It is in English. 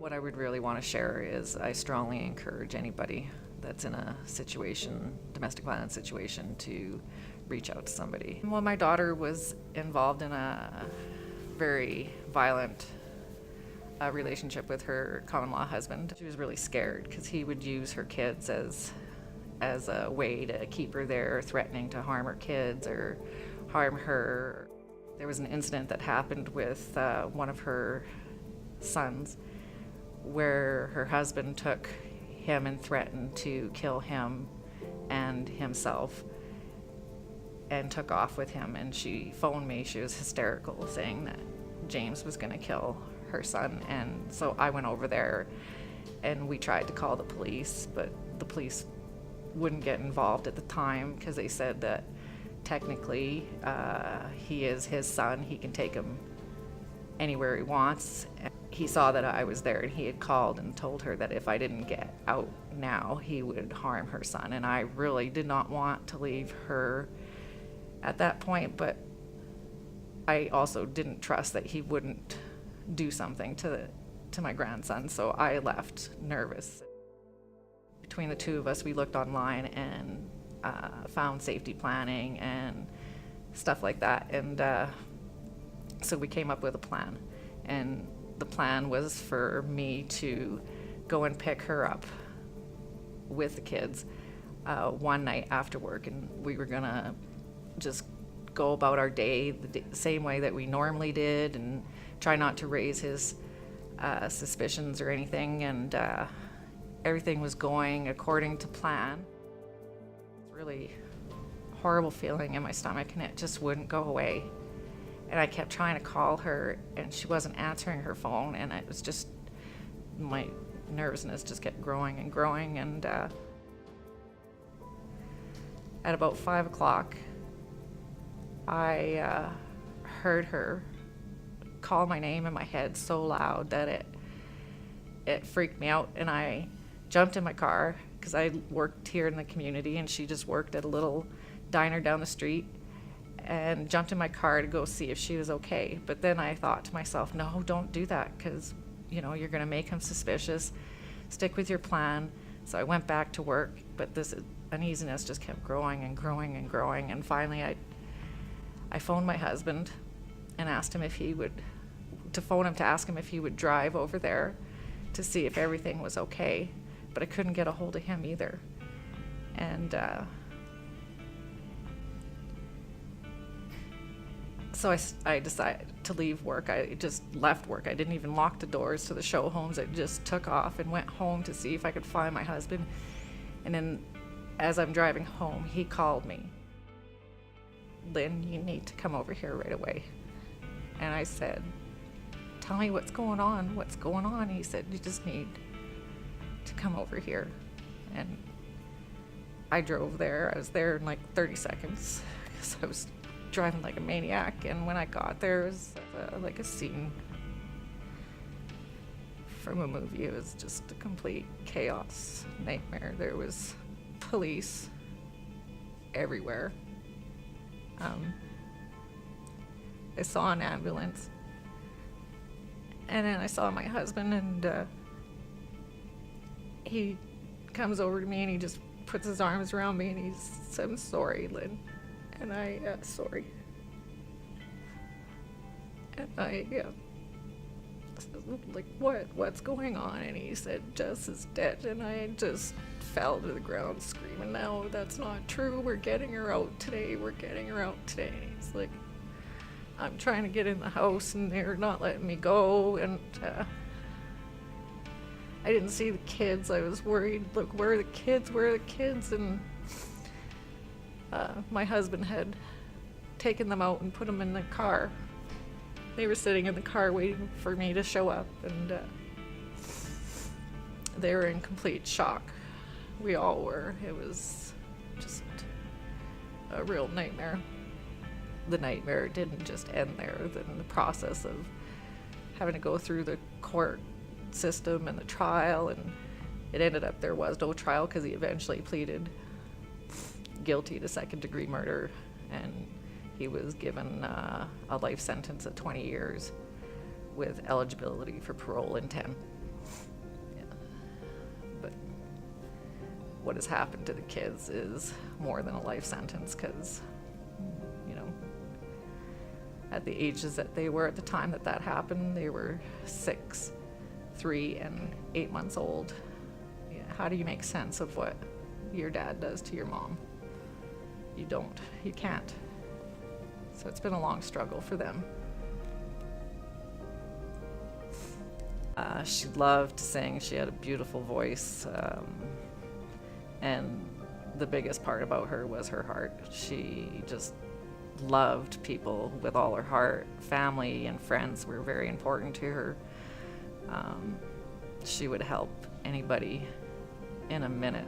What I would really want to share is I strongly encourage anybody that's in a situation, domestic violence situation, to reach out to somebody. Well, my daughter was involved in a very violent relationship with her common law husband. She was really scared because he would use her kids as a way to keep her there, threatening to harm her kids or harm her. There was an incident that happened with one of her sons where her husband took him and threatened to kill him and himself and took off with him. And she phoned me. She was hysterical, saying that James was going to kill her son. And so I went over there and we tried to call the police, but the police wouldn't get involved at the time because they said that technically he is his son. He can take him anywhere he wants. He saw that I was there and he had called and told her that if I didn't get out now, he would harm her son. And I really did not want to leave her at that point, but I also didn't trust that he wouldn't do something to my grandson, so I left nervous. Between the two of us, we looked online and found safety planning and stuff like that, and so we came up with a plan. And the plan was for me to go and pick her up with the kids one night after work, and we were gonna just go about our day the same way that we normally did and try not to raise his suspicions or anything, and everything was going according to plan. It's a really horrible feeling in my stomach and it just wouldn't go away. And I kept trying to call her and she wasn't answering her phone, and it was just, my nervousness just kept growing and growing. And at about 5 o'clock, I heard her call my name in my head so loud that it freaked me out, and I jumped in my car because I worked here in the community and she just worked at a little diner down the street, and jumped in my car to go see if she was okay. But then I thought to myself, no, don't do that, because you're going to make him suspicious. Stick with your plan. So I went back to work, but this uneasiness just kept growing and growing and growing, and finally I phoned my husband and asked him if he would ask him if he would drive over there to see if everything was okay, but I couldn't get a hold of him either. And so I decided to leave work. I just left work. I didn't even lock the doors to the show homes. I just took off and went home to see if I could find my husband. And then as I'm driving home, he called me. Lynn, you need to come over here right away. And I said, tell me what's going on. What's going on? He said, you just need to come over here. And I drove there. I was there in like 30 seconds because I was driving like a maniac. And when I got there, it was like a scene from a movie. It was just a complete chaos, nightmare. There was police everywhere. I saw an ambulance, and then I saw my husband, and he comes over to me and he just puts his arms around me and he said, I'm sorry, Lynn. And I, sorry. And I, like, what's going on? And he said, Jess is dead. And I just fell to the ground screaming, no, that's not true. We're getting her out today. We're getting her out today. And he's like, I'm trying to get in the house and they're not letting me go. And I didn't see the kids. I was worried, look, where are the kids? Where are the kids? And my husband had taken them out and put them in the car. They were sitting in the car waiting for me to show up, and they were in complete shock. We all were. It was just a real nightmare. The nightmare didn't just end there. Then the process of having to go through the court system and the trial, and it ended up there was no trial because he eventually pleaded guilty to second-degree murder, and he was given a life sentence of 20 years with eligibility for parole in 10. what has happened to the kids is more than a life sentence, because, you know, at the ages that they were at the time that that happened, they were 6, 3, and 8 months old. Yeah, how do you make sense of what your dad does to your mom? You don't. You can't. So it's been a long struggle for them. She loved to sing. She had a beautiful voice. And the biggest part about her was her heart. She just loved people with all her heart. Family and friends were very important to her. She would help anybody in a minute.